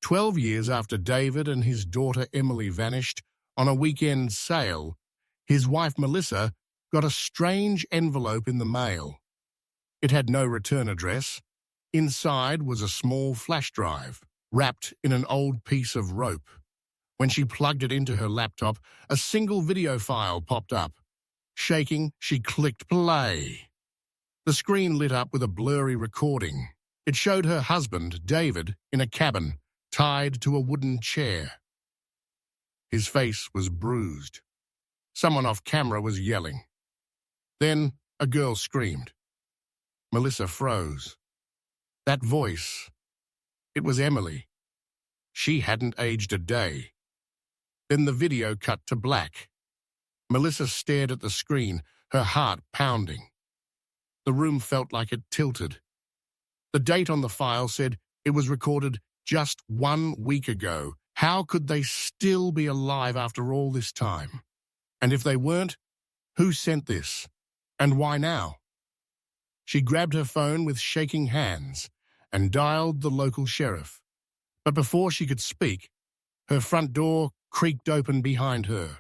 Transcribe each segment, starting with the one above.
12 years after David and his daughter Emily vanished on a weekend sail, his wife Melissa got a strange envelope in the mail. It had no return address. Inside was a small flash drive, wrapped in an old piece of rope. When she plugged it into her laptop, a single video file popped up. Shaking, she clicked play. The screen lit up with a blurry recording. It showed her husband, David, in a cabin, tied to a wooden chair. His face was bruised. Someone off camera was yelling. Then a girl screamed. Melissa froze. That voice, it was Emily. She hadn't aged a day. Then the video cut to black. Melissa stared at the screen, her heart pounding. The room felt like it tilted. The date on the file said it was recorded just 1 week ago. How could they still be alive after all this time? And if they weren't, who sent this? And why now? She grabbed her phone with shaking hands and dialed the local sheriff. But before she could speak, her front door creaked open behind her.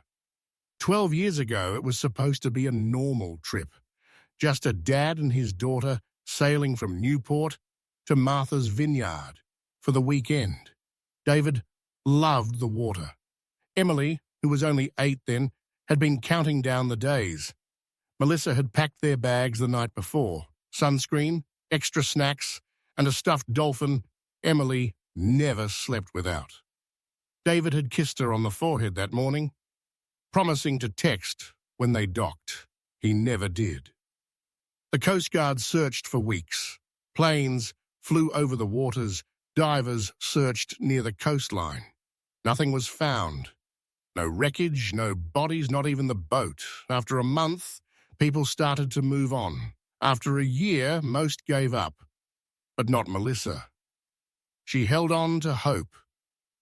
12 years ago, it was supposed to be a normal trip. Just a dad and his daughter sailing from Newport to Martha's Vineyard for the weekend. David loved the water. Emily, who was only 8 then, had been counting down the days. Melissa had packed their bags the night before. Sunscreen, extra snacks, and a stuffed dolphin Emily never slept without. David had kissed her on the forehead that morning, promising to text when they docked. He never did. The Coast Guard searched for weeks. Planes flew over the waters. Divers searched near the coastline. Nothing was found. No wreckage, no bodies, not even the boat. After a month, people started to move on. After a year, most gave up. But not Melissa. She held on to hope.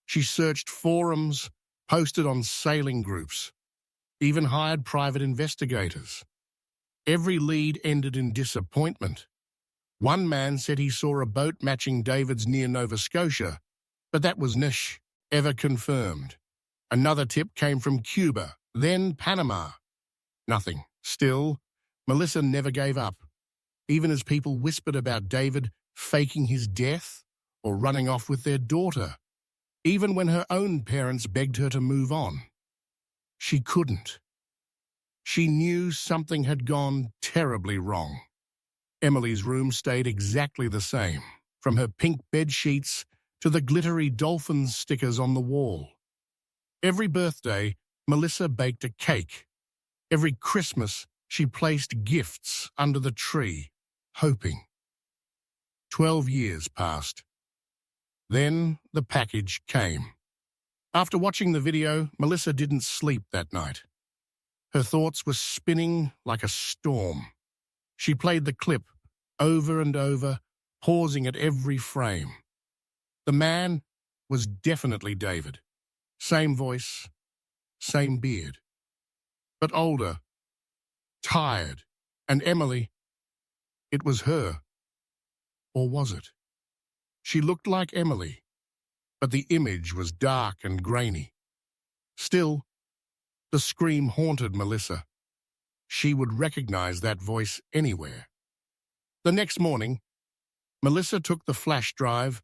She searched forums, posted on sailing groups, even hired private investigators. Every lead ended in disappointment. One man said he saw a boat matching David's near Nova Scotia, but that was niche, ever confirmed. Another tip came from Cuba, then Panama. Nothing. Still, Melissa never gave up, even as people whispered about David faking his death or running off with their daughter, even when her own parents begged her to move on. She couldn't. She knew something had gone terribly wrong. Emily's room stayed exactly the same, from her pink bed sheets to the glittery dolphin stickers on the wall. Every birthday, Melissa baked a cake. Every Christmas, she placed gifts under the tree, hoping. 12 years passed. Then the package came. After watching the video, Melissa didn't sleep that night. Her thoughts were spinning like a storm. She played the clip over and over, pausing at every frame. The man was definitely David. Same voice, same beard. But older, tired, and Emily, it was her. Or was it? She looked like Emily, but the image was dark and grainy. Still, the scream haunted Melissa. She would recognize that voice anywhere. The next morning, Melissa took the flash drive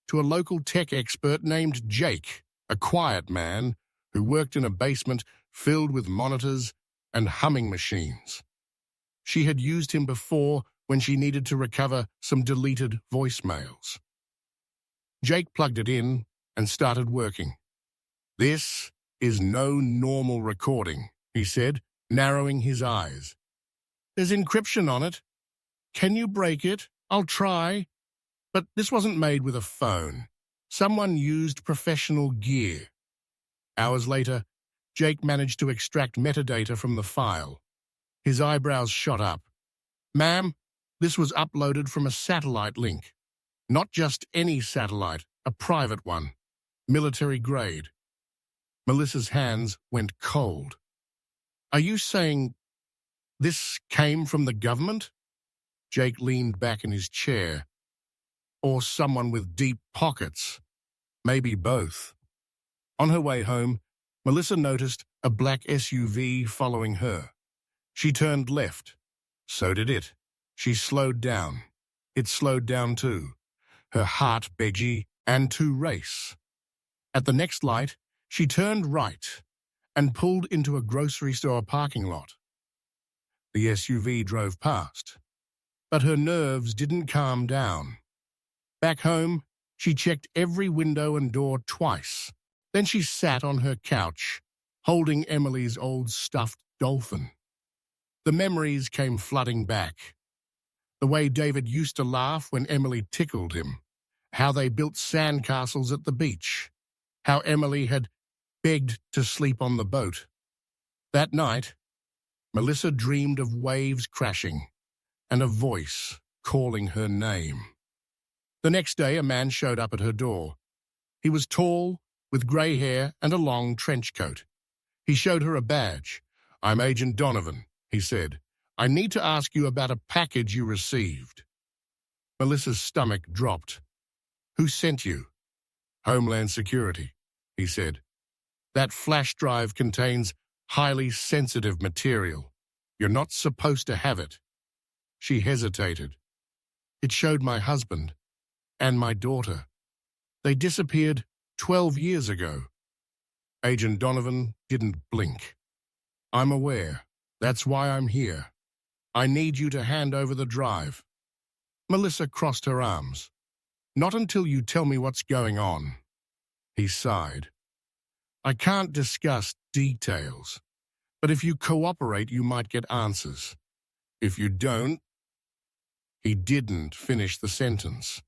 to a local tech expert named Jake, a quiet man who worked in a basement filled with monitors and humming machines. She had used him before when she needed to recover some deleted voicemails. Jake plugged it in and started working. "This is no normal recording," he said, narrowing his eyes. "There's encryption on it. Can you break it? I'll try. But this wasn't made with a phone. Someone used professional gear." Hours later, Jake managed to extract metadata from the file. His eyebrows shot up. "Ma'am, this was uploaded from a satellite link. Not just any satellite, a private one. Military grade." Melissa's hands went cold. "Are you saying this came from the government?" Jake leaned back in his chair. "Or someone with deep pockets?" Maybe both. On her way home, Melissa noticed a black SUV following her. She turned left. So did it. She slowed down. It slowed down too. Her heart begged and to race. At the next light, she turned right and pulled into a grocery store parking lot. The SUV drove past, but her nerves didn't calm down. Back home, she checked every window and door twice. Then she sat on her couch, holding Emily's old stuffed dolphin. The memories came flooding back. The way David used to laugh when Emily tickled him, how they built sandcastles at the beach, how Emily had begged to sleep on the boat. That night, Melissa dreamed of waves crashing and a voice calling her name. The next day, a man showed up at her door. He was tall, with grey hair and a long trench coat. He showed her a badge. "I'm Agent Donovan," he said. "I need to ask you about a package you received." Melissa's stomach dropped. "Who sent you?" "Homeland Security," he said. "That flash drive contains highly sensitive material. You're not supposed to have it." She hesitated. "It showed my husband and my daughter. They disappeared 12 years ago." Agent Donovan didn't blink. "I'm aware. That's why I'm here. I need you to hand over the drive." Melissa crossed her arms. "Not until you tell me what's going on." He sighed. "I can't discuss details, but if you cooperate, you might get answers. If you don't—" He didn't finish the sentence.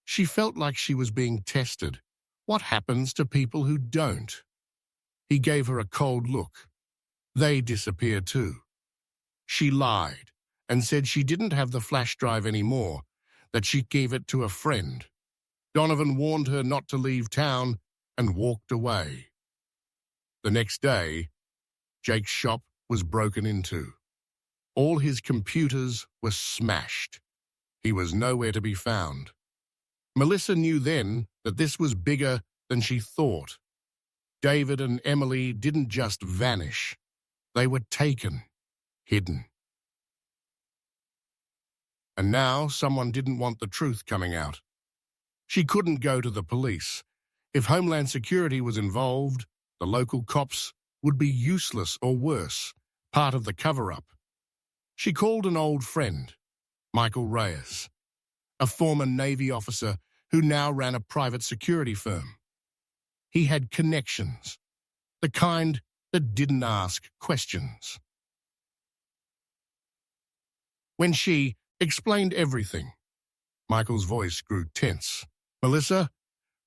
She felt like she was being tested. What happens to people who don't? He gave her a cold look. They disappeared too. She lied and said she didn't have the flash drive anymore, that she gave it to a friend. Donovan warned her not to leave town and walked away. The next day, Jake's shop was broken into. All his computers were smashed. He was nowhere to be found. Melissa knew then that this was bigger than she thought. David and Emily didn't just vanish. They were taken, hidden. And now someone didn't want the truth coming out. She couldn't go to the police. If Homeland Security was involved, the local cops would be useless or worse, part of the cover-up. She called an old friend, Michael Reyes, a former Navy officer who now ran a private security firm. He had connections, the kind that didn't ask questions. When she explained everything, Michael's voice grew tense. "Melissa,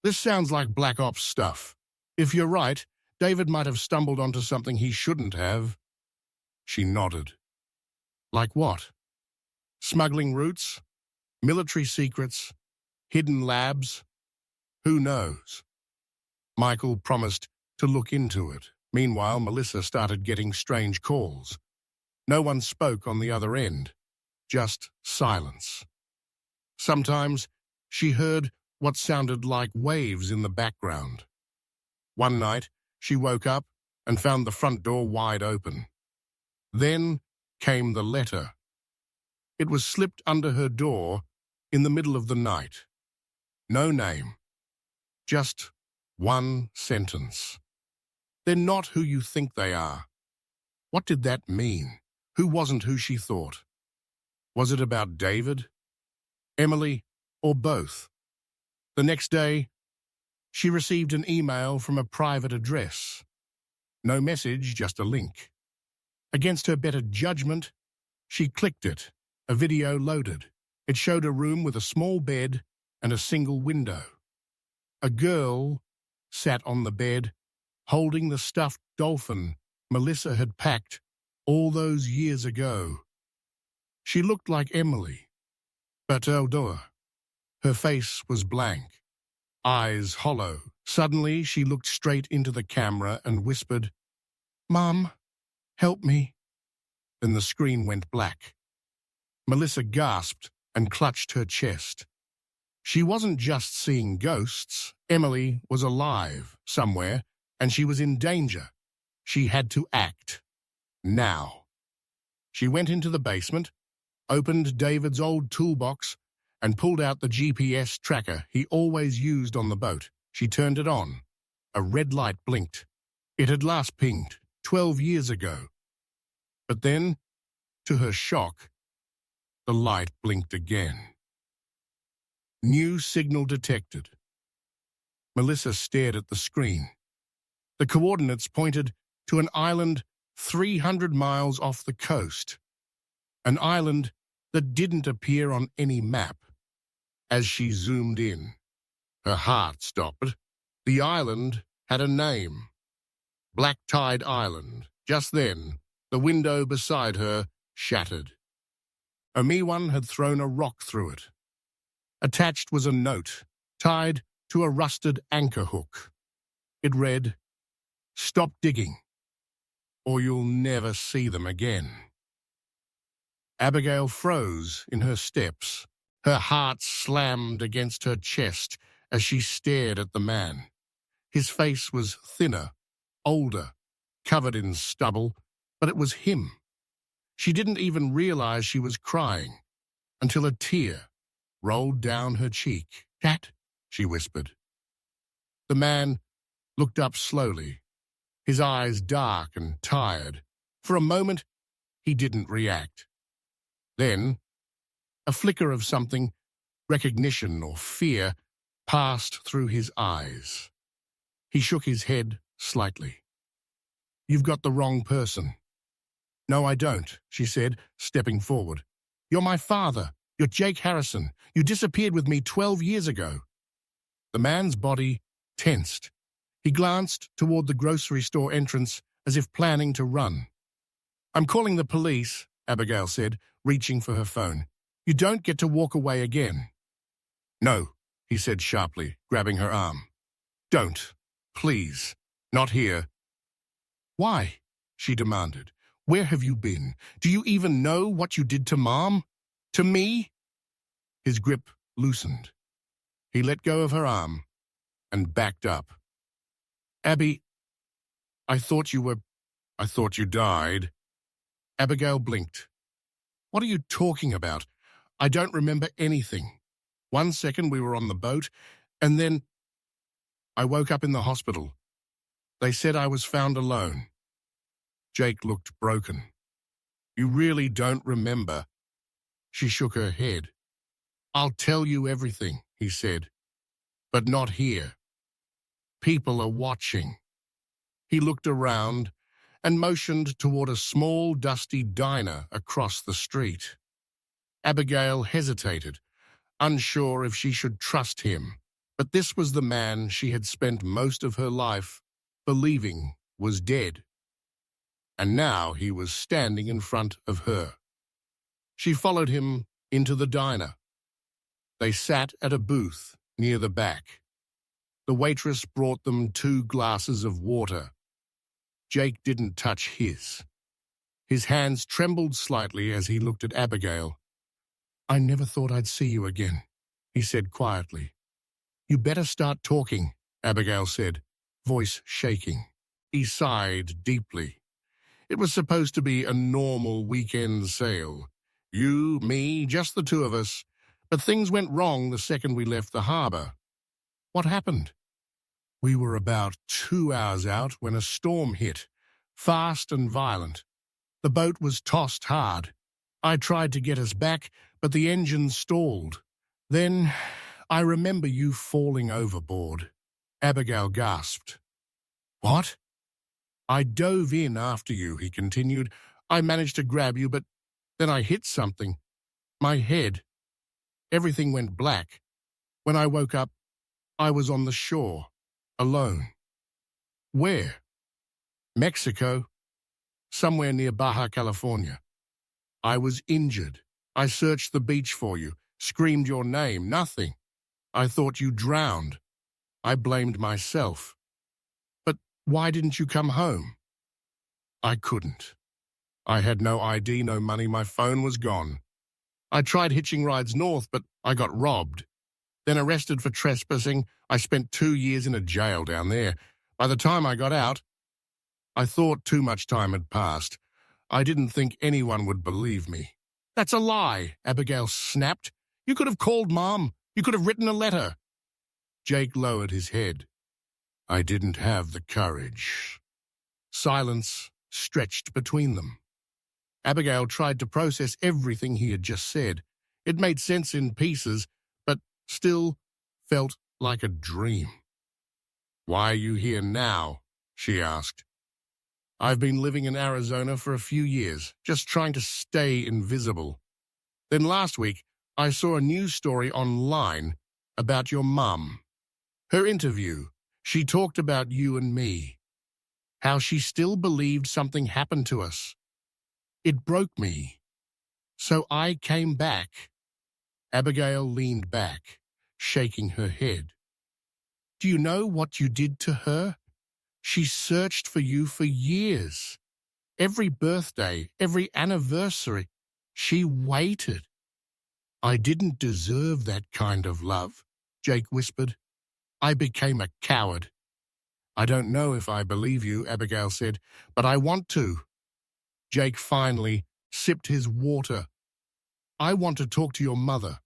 this sounds like Black Ops stuff. If you're right, David might have stumbled onto something he shouldn't have." She nodded. "Like what? Smuggling routes? Military secrets? Hidden labs? Who knows?" Michael promised to look into it. Meanwhile, Melissa started getting strange calls. No one spoke on the other end, just silence. Sometimes she heard what sounded like waves in the background. One night, she woke up and found the front door wide open. Then came the letter. It was slipped under her door in the middle of the night. No name, just one sentence. "They're not who you think they are." What did that mean? Who wasn't who she thought? Was it about David, Emily, or both? The next day, she received an email from a private address. No message, just a link. Against her better judgment, she clicked it. A video loaded. It showed a room with a small bed and a single window. A girl sat on the bed, holding the stuffed dolphin Melissa had packed all those years ago. She looked like Emily, but older. Her face was blank, eyes hollow. Suddenly, she looked straight into the camera and whispered, "Mom, help me." Then the screen went black. Melissa gasped and clutched her chest. She wasn't just seeing ghosts. Emily was alive somewhere, and she was in danger. She had to act. Now. She went into the basement, opened David's old toolbox, and pulled out the GPS tracker he always used on the boat. She turned it on. A red light blinked. It had last pinged 12 years ago. But then, to her shock, the light blinked again. New signal detected. Melissa stared at the screen. The coordinates pointed to an island 300 miles off the coast. An island that didn't appear on any map. As she zoomed in, her heart stopped. The island had a name. Black Tide Island. Just then, the window beside her shattered. A Miwan had thrown a rock through it. Attached was a note, tied to a rusted anchor hook. It read, "Stop digging, or you'll never see them again." Abigail froze in her steps. Her heart slammed against her chest as she stared at the man. His face was thinner, older, covered in stubble, but it was him. She didn't even realize she was crying until a tear rolled down her cheek. "Dad," she whispered. The man looked up slowly, his eyes dark and tired. For a moment, he didn't react. Then, a flicker of something, recognition or fear, passed through his eyes. He shook his head slightly. "You've got the wrong person." "No, I don't," she said, stepping forward. "You're my father. You're Jake Harrison. You disappeared with me 12 years ago." The man's body tensed. He glanced toward the grocery store entrance as if planning to run. "I'm calling the police," Abigail said, reaching for her phone. "You don't get to walk away again." "No," he said sharply, grabbing her arm. "Don't. Please. Not here." "Why?" she demanded. "Where have you been? Do you even know what you did to Mom? To me?" His grip loosened. He let go of her arm and backed up. "Abby, I thought you died." Abigail blinked. "What are you talking about? I don't remember anything. 1 second we were on the boat, and then I woke up in the hospital. They said I was found alone." Jake looked broken. "You really don't remember?" She shook her head. "I'll tell you everything," he said, "but not here. People are watching." He looked around and motioned toward a small, dusty diner across the street. Abigail hesitated, unsure if she should trust him, but this was the man she had spent most of her life believing was dead. And now he was standing in front of her. She followed him into the diner. They sat at a booth near the back. The waitress brought them 2 glasses of water. Jake didn't touch his. His hands trembled slightly as he looked at Abigail. "I never thought I'd see you again," he said quietly. "You better start talking," Abigail said, voice shaking. He sighed deeply. It was supposed to be a normal weekend sail. You, me, just the 2 of us. But things went wrong the second we left the harbor. "What happened?" "We were about 2 hours out when a storm hit, fast and violent. The boat was tossed hard. I tried to get us back, but the engine stalled. Then I remember you falling overboard." Abigail gasped. "What?" "I dove in after you," he continued. "I managed to grab you, but then I hit something. My head. Everything went black. When I woke up, I was on the shore, alone." "Where?" "Mexico. Somewhere near Baja California. I was injured. I searched the beach for you, screamed your name, nothing. I thought you drowned. I blamed myself. But why didn't you come home?" "I couldn't. I had no ID, no money, my phone was gone. I tried hitching rides north, but I got robbed. then arrested for trespassing. I spent 2 years in a jail down there. By the time I got out, I thought too much time had passed. I didn't think anyone would believe me. That's a lie, Abigail snapped. You could have called Mom. You could have written a letter. Jake lowered his head. I didn't have the courage. Silence stretched between them. Abigail tried to process everything he had just said. It made sense in pieces, but still felt like a dream. Why are you here now? She asked. I've been living in Arizona for a few years, just trying to stay invisible. Then last week, I saw a news story online about your mum. Her interview, she talked about you and me. How she still believed something happened to us. It broke me. So I came back. Abigail leaned back, shaking her head. Do you know what you did to her? She searched for you for years. Every birthday, every anniversary, she waited. I didn't deserve that kind of love, Jake whispered. I became a coward. I don't know if I believe you, Abigail said, but I want to. Jake finally sipped his water. I want to talk to your mother.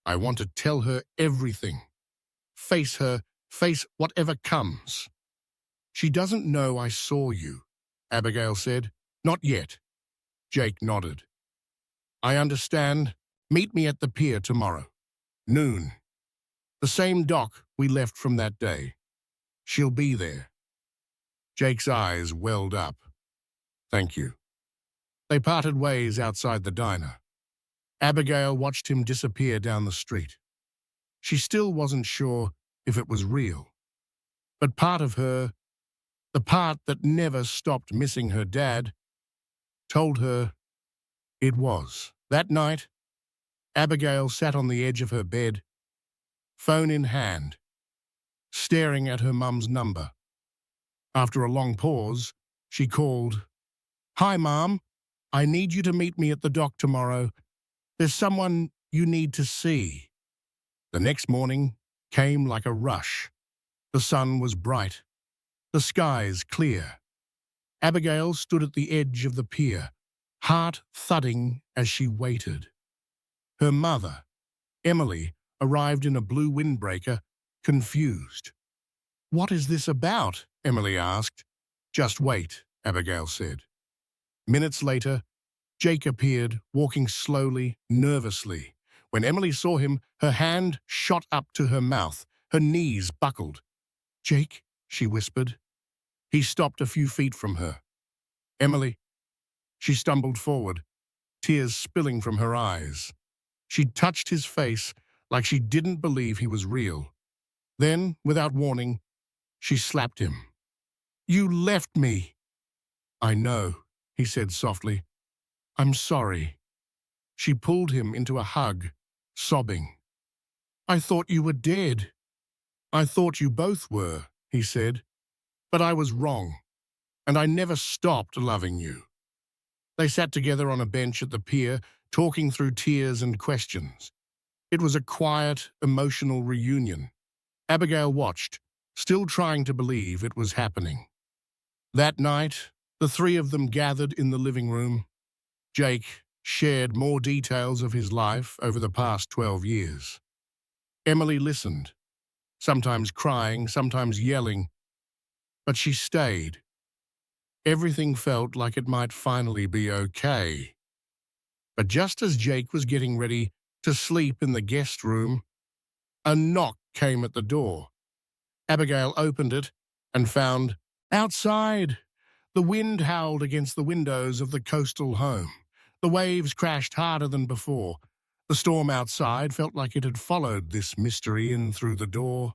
I want to tell her everything. Face her, face whatever comes. She doesn't know I saw you, Abigail said. Not yet. Jake nodded. I understand. Meet me at the pier tomorrow. Noon. The same dock we left from that day. She'll be there. Jake's eyes welled up. Thank you. They parted ways outside the diner. Abigail watched him disappear down the street. She still wasn't sure if it was real. But part of her, the part that never stopped missing her dad, told her it was. That night, Abigail sat on the edge of her bed, phone in hand, staring at her mum's number. After a long pause, she called, Hi, Mom. I need you to meet me at the dock tomorrow. There's someone you need to see. The next morning came like a rush. The sun was bright. The skies clear. Abigail stood at the edge of the pier, heart thudding as she waited. Her mother, Emily, arrived in a blue windbreaker, confused. What is this about? Emily asked. Just wait, Abigail said. Minutes later, Jake appeared, walking slowly, nervously. When Emily saw him, her hand shot up to her mouth. Her knees buckled. Jake, she whispered. He stopped a few feet from her. Emily. She stumbled forward, tears spilling from her eyes. She touched his face like she didn't believe he was real. Then, without warning, she slapped him. You left me. I know, he said softly. I'm sorry. She pulled him into a hug, sobbing. I thought you were dead. I thought you both were, he said. But I was wrong, and I never stopped loving you. They sat together on a bench at the pier, talking through tears and questions. It was a quiet, emotional reunion. Abigail watched, still trying to believe it was happening. That night, the three of them gathered in the living room. Jake shared more details of his life over the past 12 years. Emily listened, sometimes crying, sometimes yelling, but she stayed. Everything felt like it might finally be okay. But just as Jake was getting ready to sleep in the guest room, a knock came at the door. Abigail opened it and found, outside. The wind howled against the windows of the coastal home. The waves crashed harder than before. The storm outside felt like it had followed this mystery in through the door.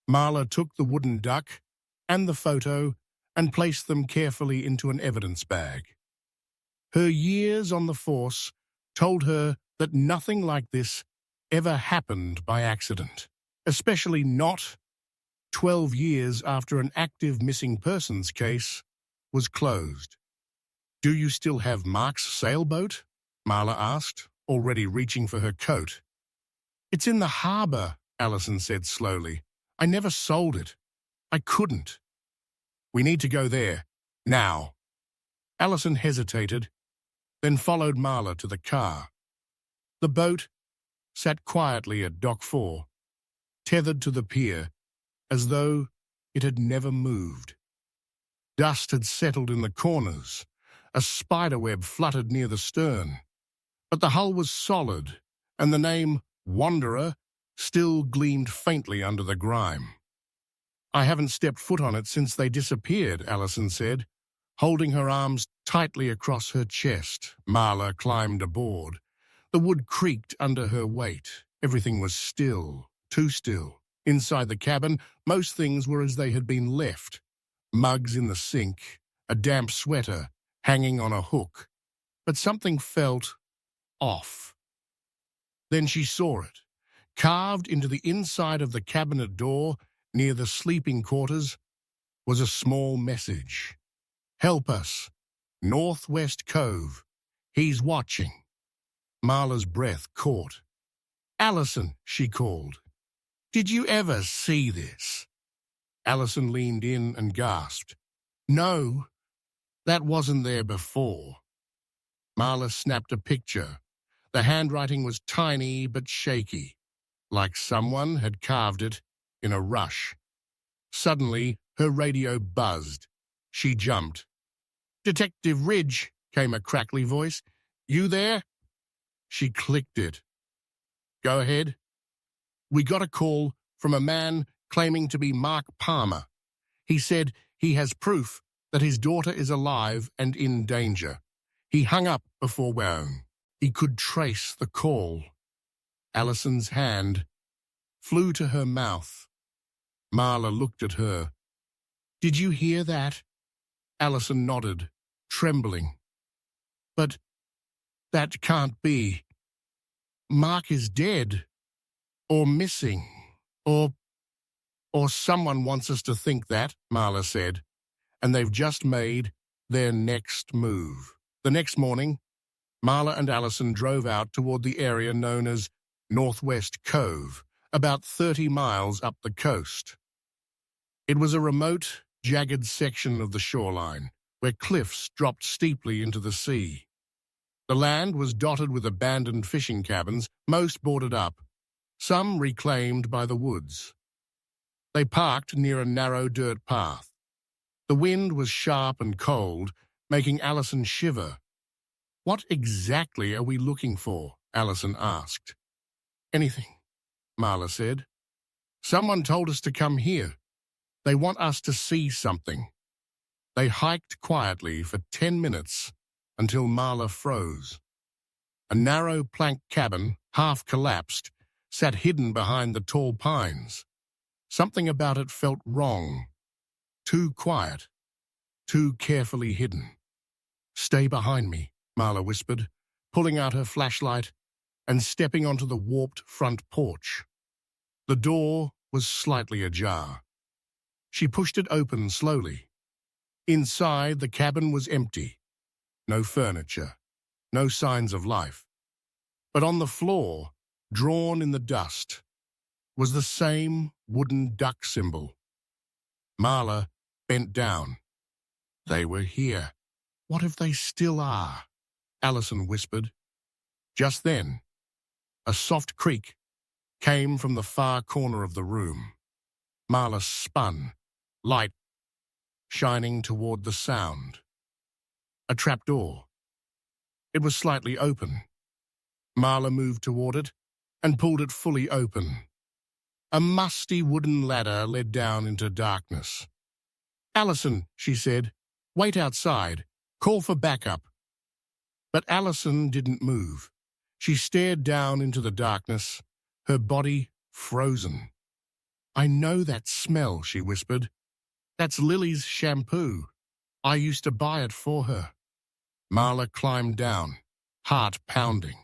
Marla took the wooden duck and the photo and placed them carefully into an evidence bag. Her years on the force told her that nothing like this ever happened by accident, especially not 12 years after an active missing persons case was closed. Do you still have Mark's sailboat? Marla asked, already reaching for her coat. It's in the harbor, Allison said slowly. I never sold it. I couldn't. We need to go there. Now. Allison hesitated, then followed Marla to the car. The boat sat quietly at Dock 4, tethered to the pier, as though it had never moved. Dust had settled in the corners. A spiderweb fluttered near the stern. But the hull was solid, and the name Wanderer still gleamed faintly under the grime. I haven't stepped foot on it since they disappeared, Allison said, holding her arms tightly across her chest. Marla climbed aboard. The wood creaked under her weight. Everything was still, too still. Inside the cabin, most things were as they had been left. Mugs in the sink, a damp sweater hanging on a hook. But something felt off. Then she saw it. Carved into the inside of the cabinet door, near the sleeping quarters, was a small message. Help us. Northwest Cove. He's watching. Marla's breath caught. Allison, she called. Did you ever see this? Allison leaned in and gasped. No, that wasn't there before. Marla snapped a picture. The handwriting was tiny but shaky, like someone had carved it in a rush. Suddenly, her radio buzzed. She jumped. Detective Ridge, came a crackly voice. You there? She clicked it. Go ahead. We got a call from a man claiming to be Mark Palmer. He said he has proof that his daughter is alive and in danger. He hung up before Wone. He could trace the call. Allison's hand flew to her mouth. Marla looked at her. Did you hear that? Allison nodded, trembling. But that can't be. Mark is dead, or missing, or someone wants us to think that, Marla said, and they've just made their next move. The next morning, Marla and Allison drove out toward the area known as Northwest Cove, about 30 miles up the coast. It was a remote, jagged section of the shoreline, where cliffs dropped steeply into the sea. The land was dotted with abandoned fishing cabins, most boarded up, some reclaimed by the woods. They parked near a narrow dirt path. The wind was sharp and cold, making Allison shiver. What exactly are we looking for? Allison asked. Anything, Marla said. Someone told us to come here. They want us to see something. They hiked quietly for 10 minutes until Marla froze. A narrow plank cabin, half collapsed, sat hidden behind the tall pines. Something about it felt wrong. Too quiet, too carefully hidden. Stay behind me, Marla whispered, pulling out her flashlight and stepping onto the warped front porch. The door was slightly ajar. She pushed it open slowly. Inside, the cabin was empty. No furniture, no signs of life. But on the floor, drawn in the dust, was the same wooden duck symbol. Marla bent down. They were here. What if they still are? Allison whispered. Just then, a soft creak came from the far corner of the room. Marla spun, light shining toward the sound. A trapdoor. It was slightly open. Marla moved toward it and pulled it fully open. A musty wooden ladder led down into darkness. Allison, she said, wait outside. Call for backup. But Allison didn't move. She stared down into the darkness, her body frozen. I know that smell, she whispered. That's Lily's shampoo. I used to buy it for her. Marla climbed down, heart pounding.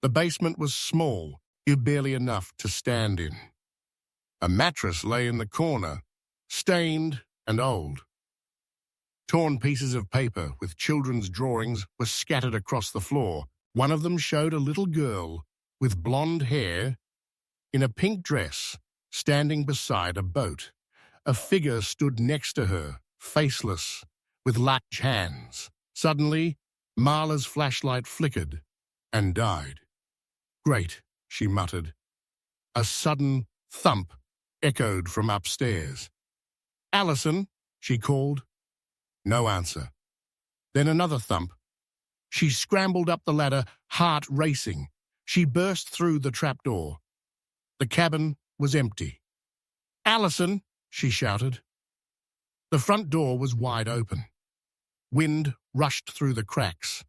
The basement was small, barely enough to stand in. A mattress lay in the corner, stained and old. Torn pieces of paper with children's drawings were scattered across the floor. One of them showed a little girl with blonde hair in a pink dress, standing beside a boat. A figure stood next to her, faceless, with large hands. Suddenly, Marla's flashlight flickered and died. "Great," she muttered. A sudden thump echoed from upstairs. "Allison," she called. No answer. Then another thump. She scrambled up the ladder, heart racing. She burst through the trapdoor. The cabin was empty. "Allison," she shouted. The front door was wide open. Wind rushed through the cracks.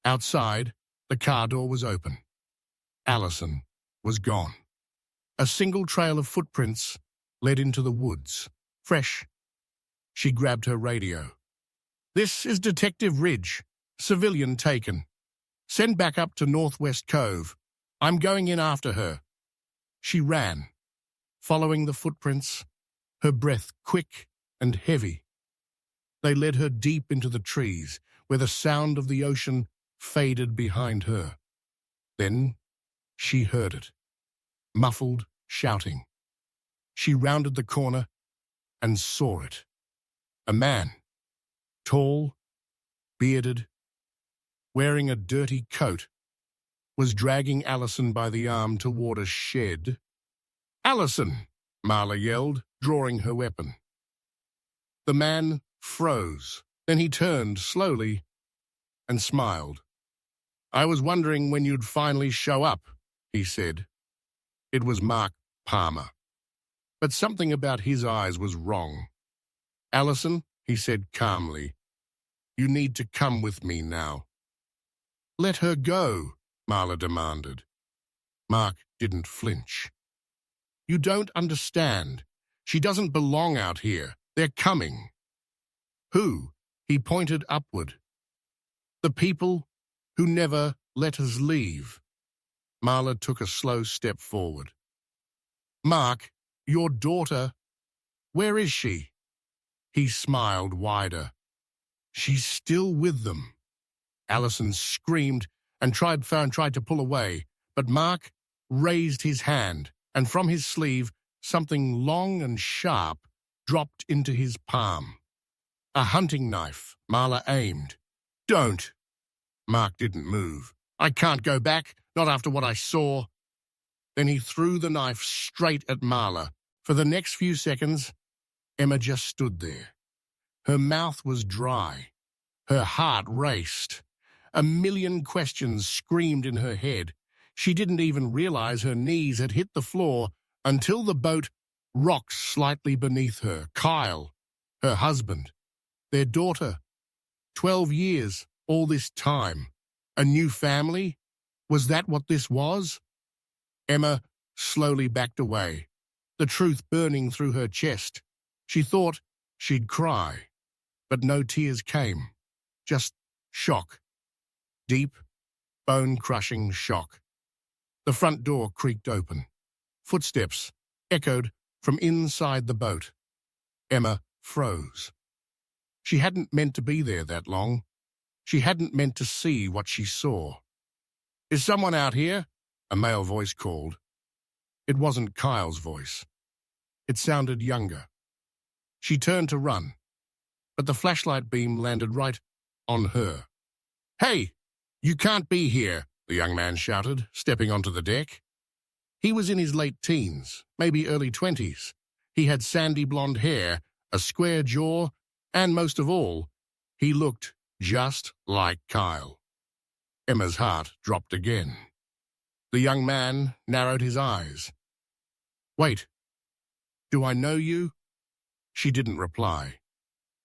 Outside, the car door was open. Allison was gone. A single trail of footprints led into the woods. Fresh. She grabbed her radio. "This is Detective Ridge. Civilian taken. Send back up to Northwest Cove. I'm going in after her." She ran, following the footprints, her breath quick and heavy. They led her deep into the trees, where the sound of the ocean faded behind her. Then she heard it, muffled shouting. She rounded the corner and saw it. A man, tall, bearded, wearing a dirty coat, was dragging Allison by the arm toward a shed. "Allison!" Marla yelled, drawing her weapon. The man froze. Then he turned slowly and smiled. "I was wondering when you'd finally show up," he said. It was Mark Palmer. But something about his eyes was wrong. "Allison," he said calmly, "you need to come with me now." "Let her go," Marla demanded. Mark didn't flinch. "You don't understand. She doesn't belong out here. They're coming." "Who?" He pointed upward. "The people who never let us leave." Marla took a slow step forward. "Mark, your daughter, where is she?" He smiled wider. "She's still with them." Allison screamed and tried to pull away, but Mark raised his hand, and from his sleeve, something long and sharp dropped into his palm. A hunting knife. Marla aimed. "Don't!" Mark didn't move. "I can't go back, not after what I saw." Then he threw the knife straight at Marla. For the next few seconds, Emma just stood there. Her mouth was dry. Her heart raced. A million questions screamed in her head. She didn't even realize her knees had hit the floor until the boat rocked slightly beneath her. Kyle, her husband, their daughter. 12 years, all this time. A new family? Was that what this was? Emma slowly backed away, the truth burning through her chest. She thought she'd cry, but no tears came. Just shock. Deep, bone-crushing shock. The front door creaked open. Footsteps echoed from inside the boat. Emma froze. She hadn't meant to be there that long. She hadn't meant to see what she saw. "Is someone out here?" a male voice called. It wasn't Kyle's voice. It sounded younger. She turned to run, but the flashlight beam landed right on her. "Hey, you can't be here," the young man shouted, stepping onto the deck. He was in his late teens, maybe early 20s. He had sandy blonde hair, a square jaw, and most of all, he looked just like Kyle. Emma's heart dropped again. The young man narrowed his eyes. "Wait, do I know you?" She didn't reply.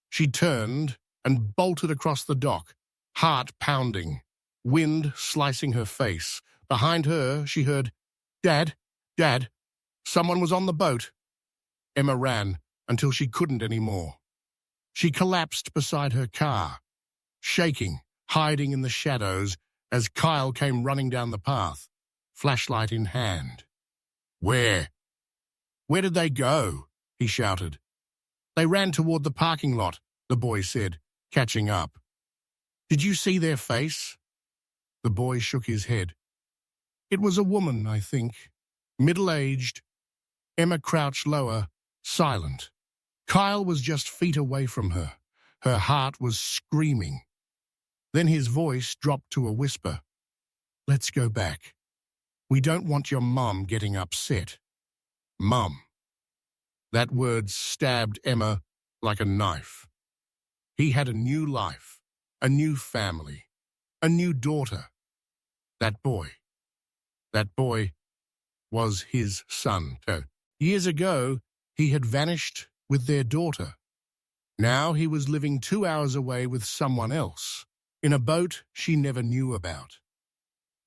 She turned and bolted across the dock, heart pounding, wind slicing her face. Behind her, she heard, "Dad, Dad, someone was on the boat." Emma ran until she couldn't anymore. She collapsed beside her car, shaking, hiding in the shadows as Kyle came running down the path, flashlight in hand. Where did they go?" he shouted. "They ran toward the parking lot," the boy said, catching up. "Did you see their face?" The boy shook his head. "It was a woman, I think. Middle-aged, Emma crouched lower, silent. Kyle was just feet away from her. Her heart was screaming. Then his voice dropped to a whisper. "Let's go back. We don't want your mum getting upset." Mum. That word stabbed Emma like a knife. He had a new life, a new family, a new daughter. That boy was his son. Years ago, he had vanished with their daughter. Now he was living 2 hours away with someone else, in a boat she never knew about.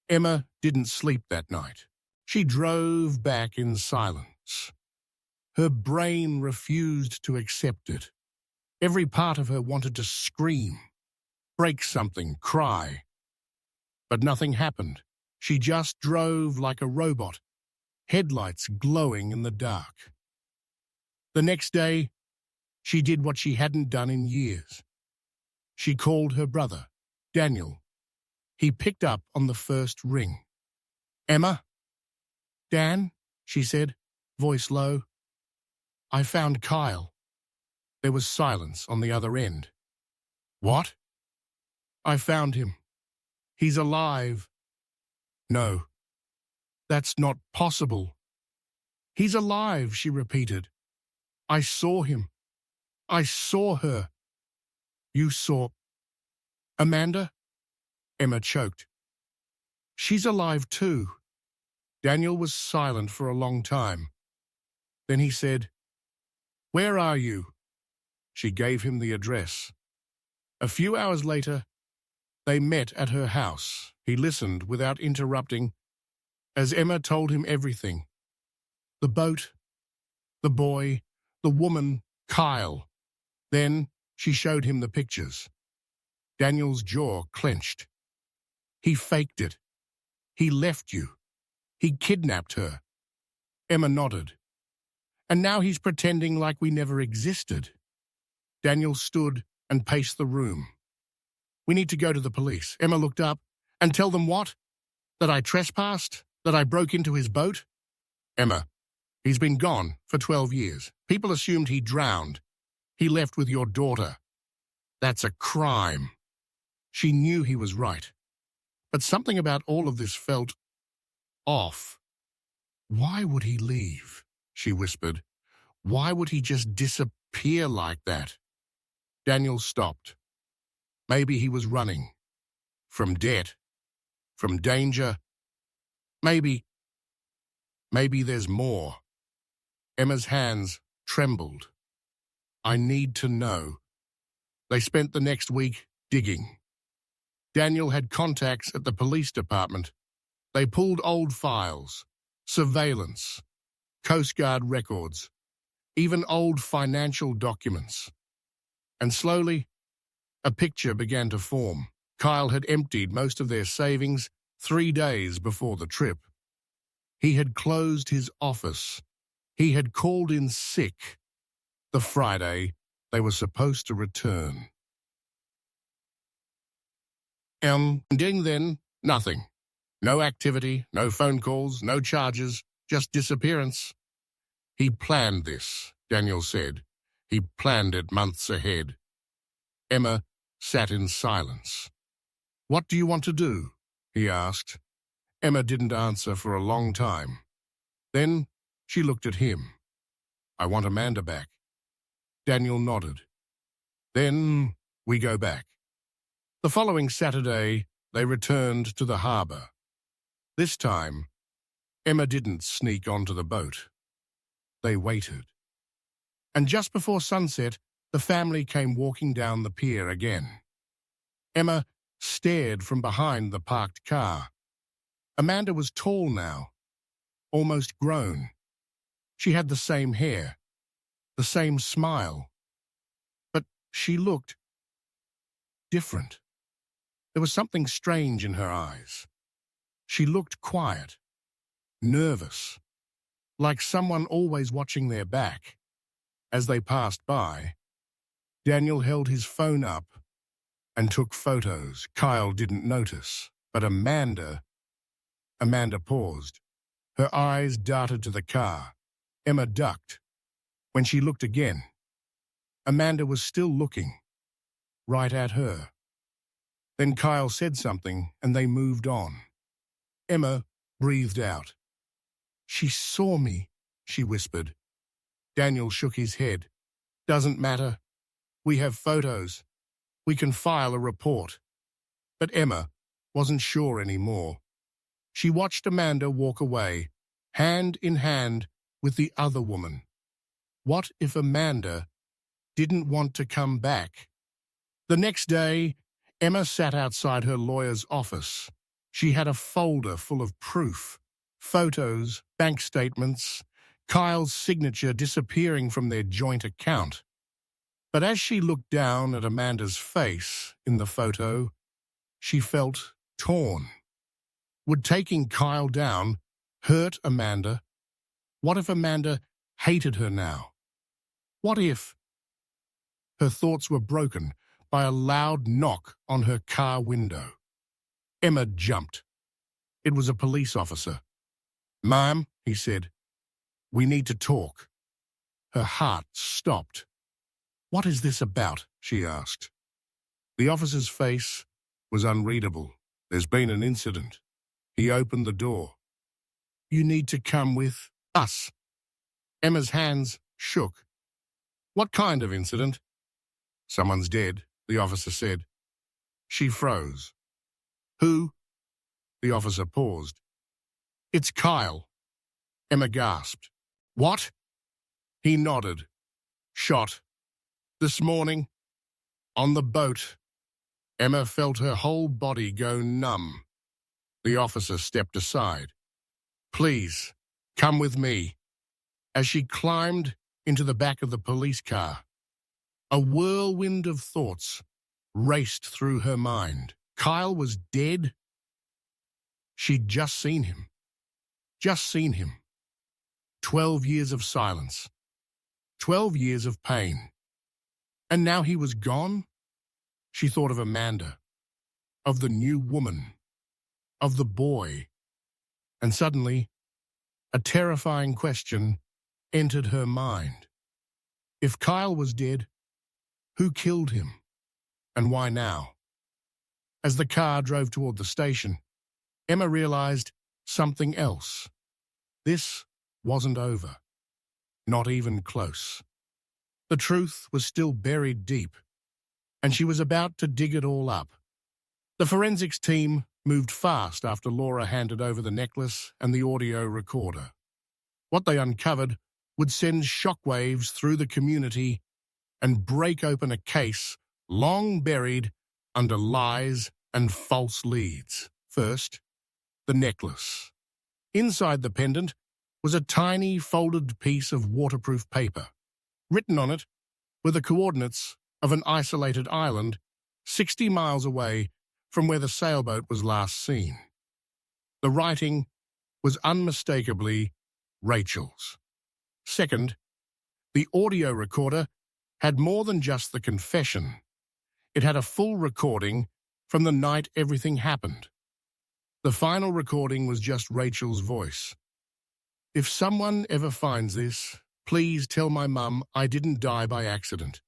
Emma didn't sleep that night. She drove back in silence. Her brain refused to accept it. Every part of her wanted to scream, break something, cry. But nothing happened. She just drove like a robot, headlights glowing in the dark. The next day, she did what she hadn't done in years. She called her brother, Daniel. He picked up on the first ring. "Emma?" "Dan," she said, voice low. "I found Kyle." There was silence on the other end. "What?" "I found him. He's alive." "No, that's not possible." "He's alive," she repeated. "I saw him. I saw her." "You saw Amanda?" Emma choked. "She's alive too." Daniel was silent for a long time. Then he said, "Where are you?" She gave him the address. A few hours later, they met at her house. He listened without interrupting as Emma told him everything. The boat, the boy, the woman, Kyle. Then she showed him the pictures. Daniel's jaw clenched. "He faked it. He left you. He kidnapped her." Emma nodded. "And now he's pretending like we never existed." Daniel stood and paced the room. "We need to go to the police." Emma looked up. "And tell them what? That I trespassed? That I broke into his boat?" "Emma, he's been gone for 12 years. People assumed he drowned. He left with your daughter. That's a crime." She knew he was right. But something about all of this felt off. "Why would he leave?" she whispered. "Why would he just disappear like that?" Daniel stopped. Maybe he was running. From debt. From danger. Maybe there's more. Emma's hands trembled. "I need to know." They spent the next week digging. Daniel had contacts at the police department. They pulled old files, surveillance, Coast Guard records, even old financial documents. And slowly, a picture began to form. Kyle had emptied most of their savings 3 days before the trip. He had closed his office. He had called in sick. The Friday they were supposed to return. Then, nothing. No activity, no phone calls, no charges, just disappearance. "He planned this," Daniel said. "He planned it months ahead." Emma sat in silence. "What do you want to do?" he asked. Emma didn't answer for a long time. Then she looked at him. "I want Amanda back." Daniel nodded. "Then we go back." The following Saturday, they returned to the harbour. This time, Emma didn't sneak onto the boat. They waited. And just before sunset, the family came walking down the pier again. Emma stared from behind the parked car. Amanda was tall now, almost grown. She had the same hair, the same smile. But she looked different. There was something strange in her eyes. She looked quiet, nervous, like someone always watching their back. As they passed by, Daniel held his phone up and took photos. Kyle didn't notice, but Amanda paused. Her eyes darted to the car. Emma ducked. When she looked again, Amanda was still looking, right at her. Then Kyle said something, and they moved on. Emma breathed out. "She saw me," she whispered. Daniel shook his head. "Doesn't matter. We have photos. We can file a report." But Emma wasn't sure anymore. She watched Amanda walk away, hand in hand with the other woman. What if Amanda didn't want to come back? The next day, Emma sat outside her lawyer's office. She had a folder full of proof, photos, bank statements, Kyle's signature disappearing from their joint account. But as she looked down at Amanda's face in the photo, she felt torn. Would taking Kyle down hurt Amanda? What if Amanda hated her now? What if? Her thoughts were broken by a loud knock on her car window. Emma jumped. It was a police officer. "Ma'am," he said, "we need to talk." Her heart stopped. "What is this about?" she asked. The officer's face was unreadable. "There's been an incident." He opened the door. "You need to come with us." Emma's hands shook. "What kind of incident?" "Someone's dead," the officer said. She froze. "Who?" The officer paused. "It's Kyle." Emma gasped. "What?" He nodded. "Shot. This morning. On the boat." Emma felt her whole body go numb. The officer stepped aside. "Please, come with me." As she climbed into the back of the police car, a whirlwind of thoughts raced through her mind. Kyle was dead. She'd just seen him. Just seen him. 12 years of silence. 12 years of pain. And now he was gone? She thought of Amanda, of the new woman, of the boy. And suddenly, a terrifying question entered her mind. If Kyle was dead, who killed him? And why now? As the car drove toward the station, Emma realized something else. This wasn't over. Not even close. The truth was still buried deep, and she was about to dig it all up. The forensics team moved fast after Laura handed over the necklace and the audio recorder. What they uncovered would send shockwaves through the community and break open a case long buried under lies and false leads. First, the necklace. Inside the pendant was a tiny folded piece of waterproof paper. Written on it were the coordinates of an isolated island 60 miles away from where the sailboat was last seen. The writing was unmistakably Rachel's. Second, the audio recorder had more than just the confession. It had a full recording from the night everything happened. The final recording was just Rachel's voice. "If someone ever finds this, please tell my mum I didn't die by accident.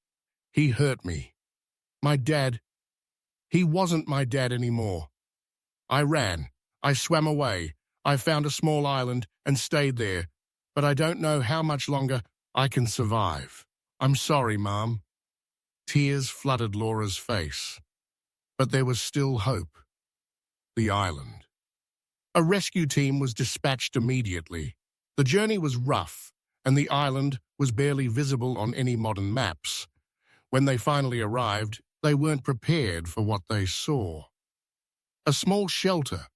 He hurt me. My dad, he wasn't my dad anymore. I ran. I swam away. I found a small island and stayed there, but I don't know how much longer I can survive. I'm sorry, Mom." Tears flooded Laura's face, but there was still hope. The island. A rescue team was dispatched immediately. The journey was rough, and the island was barely visible on any modern maps. When they finally arrived, they weren't prepared for what they saw. A small shelter,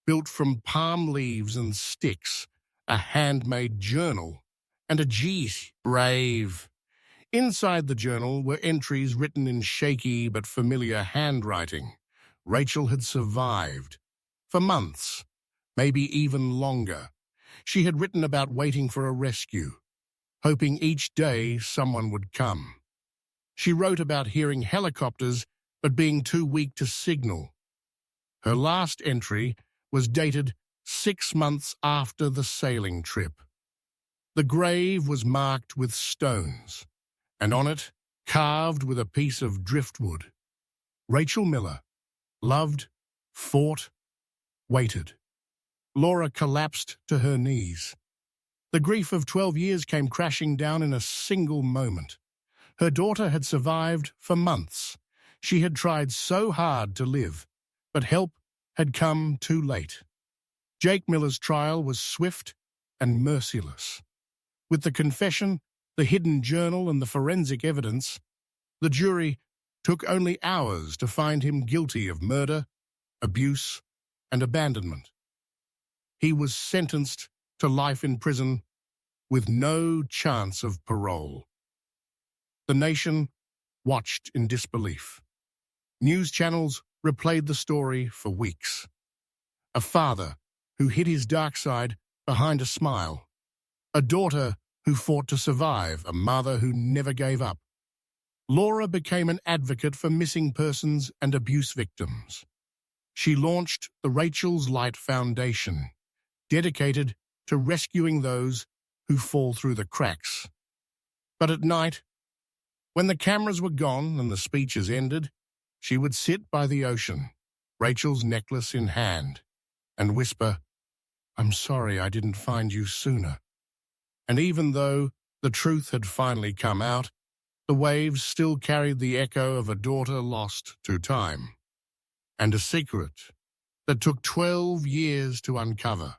built from palm leaves and sticks, a handmade journal, and a "Geez, brave." Inside the journal were entries written in shaky but familiar handwriting. Rachel had survived. For months, maybe even longer. She had written about waiting for a rescue, hoping each day someone would come. She wrote about hearing helicopters but being too weak to signal. Her last entry was dated 6 months after the sailing trip. The grave was marked with stones, and on it, carved with a piece of driftwood, Rachel Miller loved, fought, waited. Laura collapsed to her knees. The grief of 12 years came crashing down in a single moment. Her daughter had survived for months. She had tried so hard to live, but help had come too late. Jake Miller's trial was swift and merciless. With the confession, the hidden journal, and the forensic evidence, the jury took only hours to find him guilty of murder, abuse, and abandonment. He was sentenced to life in prison with no chance of parole. The nation watched in disbelief. News channels replayed the story for weeks. A father who hid his dark side behind a smile. A daughter who fought to survive. A mother who never gave up. Laura became an advocate for missing persons and abuse victims. She launched the Rachel's Light Foundation, dedicated to rescuing those who fall through the cracks. But at night, when the cameras were gone and the speeches ended, she would sit by the ocean, Rachel's necklace in hand, and whisper, "I'm sorry I didn't find you sooner." And even though the truth had finally come out, the waves still carried the echo of a daughter lost to time, and a secret that took 12 years to uncover.